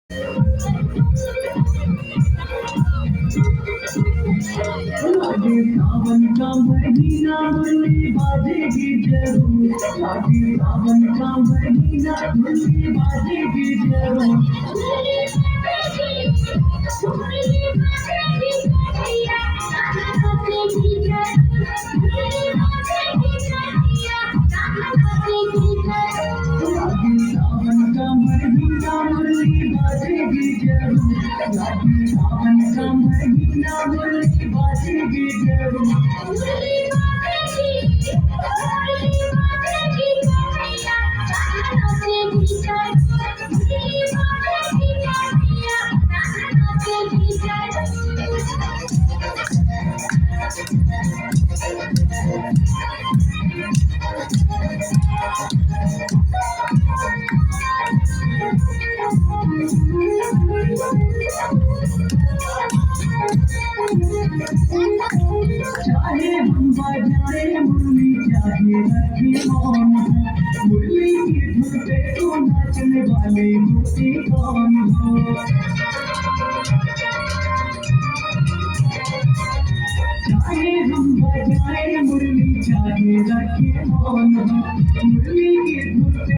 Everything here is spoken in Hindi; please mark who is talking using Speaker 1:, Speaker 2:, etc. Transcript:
Speaker 1: आगे सावन का महीना मुरली बाजेगी जरूर। आगे सावन का महीना मुरली बाजेगी जरूर। आगे सावन का महीना मुरली बाजेगी जरूर। आगे सावन का महीना मुरली बाजेगी जरूर। चाहे हम बजाए मुरली चाहे रखे मौन, मुरली की धुन पे तो नाचने वाले गोपी कौन हो। चाहे हम बजाए मुरली चाहे रखे मौन, मुरली